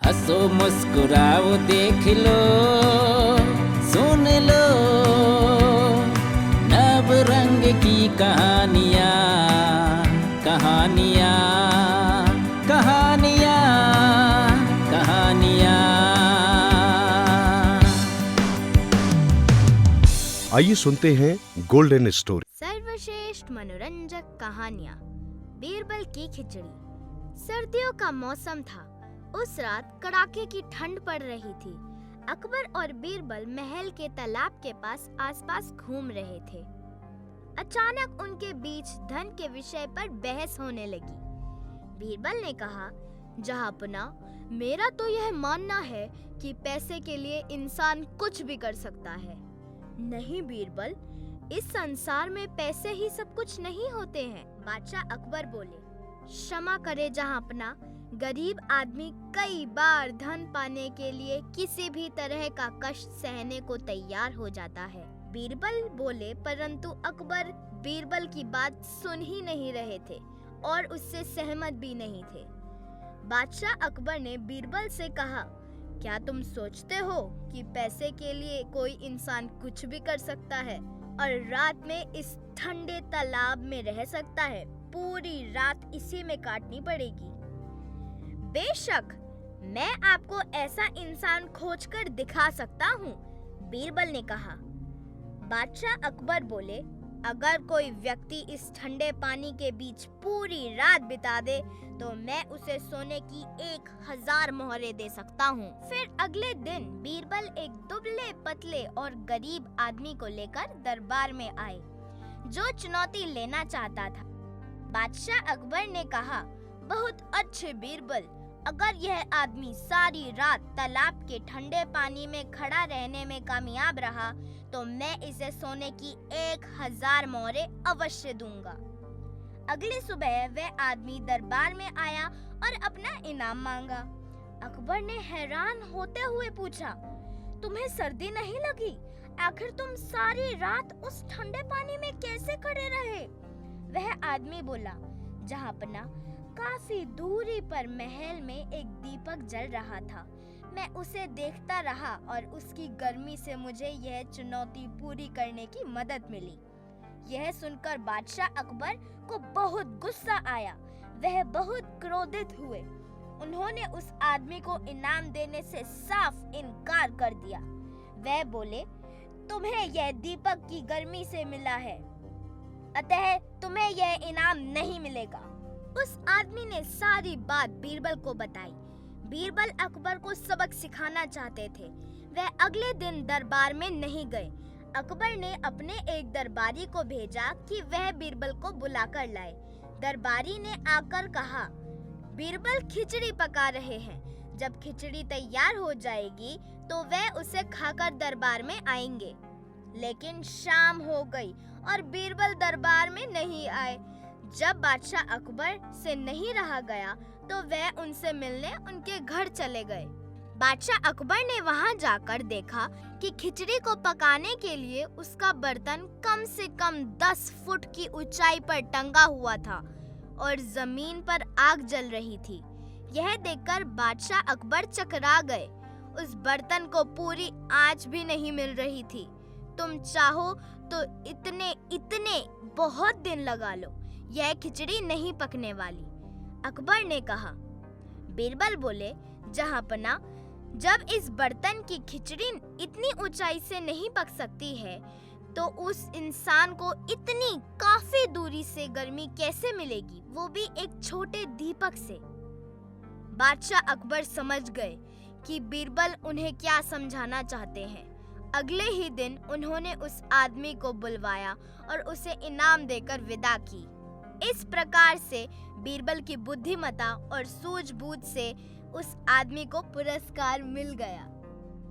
हंसो मुस्कुराओ देख लो सुन लो नव रंग की कहानियाँ कहानियाँ कहानियाँ कहानियाँ। आइए सुनते हैं गोल्डन स्टोरी। सर्वश्रेष्ठ मनोरंजक कहानियाँ। बीरबल की खिचड़ी। सर्दियों का मौसम था। उस रात कड़ाके की ठंड पड़ रही थी। अकबर और बीरबल महल के तालाब के पास आसपास घूम रहे थे। अचानक उनके बीच धन के विषय पर बहस होने लगी। बीरबल ने कहा, जहांपना, मेरा तो यह मानना है कि पैसे के लिए इंसान कुछ भी कर सकता है। नहीं बीरबल, इस संसार में पैसे ही सब कुछ नहीं होते हैं। बादशाह अकबर बोले, क्षमा करे जहांपना, गरीब आदमी कई बार धन पाने के लिए किसी भी तरह का कष्ट सहने को तैयार हो जाता है। बीरबल बोले, परंतु अकबर बीरबल की बात सुन ही नहीं रहे थे और उससे सहमत भी नहीं थे। बादशाह अकबर ने बीरबल से कहा, क्या तुम सोचते हो कि पैसे के लिए कोई इंसान कुछ भी कर सकता है और रात में इस ठंडे तालाब में रह सकता है? पूरी रात इसी में काटनी पड़ेगी। बेशक, मैं आपको ऐसा इंसान खोजकर दिखा सकता हूँ, बीरबल ने कहा। बादशाह अकबर बोले, अगर कोई व्यक्ति इस ठंडे पानी के बीच पूरी रात बिता दे तो मैं उसे सोने की 1000 मोहरें दे सकता हूँ। फिर अगले दिन बीरबल एक दुबले पतले और गरीब आदमी को लेकर दरबार में आए, जो चुनौती लेना चाहता था। बादशाह अकबर ने कहा, बहुत अच्छे बीरबल, अगर यह आदमी सारी रात तालाब के ठंडे पानी में खड़ा रहने में कामयाब रहा तो मैं इसे सोने की 1000 मोहरें अवश्य दूंगा। अगली सुबह वह आदमी दरबार में आया और अपना इनाम मांगा। अकबर ने हैरान होते हुए पूछा, तुम्हें सर्दी नहीं लगी? आखिर तुम सारी रात उस ठंडे पानी में कैसे खड़े रहे? वह आदमी बोला, जहांपना, काफी दूरी पर महल में एक दीपक जल रहा था। मैं उसे देखता रहा और उसकी गर्मी से मुझे यह चुनौती पूरी करने की मदद मिली। यह सुनकर बादशाह अकबर को बहुत गुस्सा आया। वह बहुत क्रोधित हुए। उन्होंने उस आदमी को इनाम देने से साफ इनकार कर दिया। वह बोले, तुम्हें यह दीपक की गर्मी से मिला है, अतः तुम्हें यह इनाम नहीं मिलेगा। उस आदमी ने सारी बात बीरबल को बताई। बीरबल अकबर को सबक सिखाना चाहते थे। वह अगले दिन दरबार में नहीं गए। अकबर ने अपने एक दरबारी को भेजा कि वह बीरबल को बुलाकर लाए। दरबारी ने आकर कहा, बीरबल खिचड़ी पका रहे हैं। जब खिचड़ी तैयार हो जाएगी तो वह उसे खाकर दरबार में आएंगे। लेकिन शाम हो गई और बीरबल दरबार में नहीं आए। जब बादशाह अकबर से नहीं रहा गया तो वह उनसे मिलने उनके घर चले गए। बादशाह अकबर ने वहां जाकर देखा कि खिचड़ी को पकाने के लिए उसका बर्तन कम से कम 10 फुट की ऊंचाई पर टंगा हुआ था और जमीन पर आग जल रही थी। यह देखकर बादशाह अकबर चकरा गए। उस बर्तन को पूरी आंच भी नहीं मिल रही थी। तुम चाहो तो इतने बहुत दिन लगा लो, यह खिचड़ी नहीं पकने वाली, अकबर ने कहा। बीरबल बोले, जहांपना, जब इस बर्तन की खिचड़ी इतनी ऊंचाई से नहीं पक सकती है तो उस इंसान को इतनी काफी दूरी से गर्मी कैसे मिलेगी, वो भी एक छोटे दीपक से। बादशाह अकबर समझ गए कि बीरबल उन्हें क्या समझाना चाहते हैं। अगले ही दिन उन्होंने उस आदमी को बुलवाया और उसे इनाम देकर विदा की। इस प्रकार से बीरबल की बुद्धिमत्ता और सूझबूझ से उस आदमी को पुरस्कार मिल गया।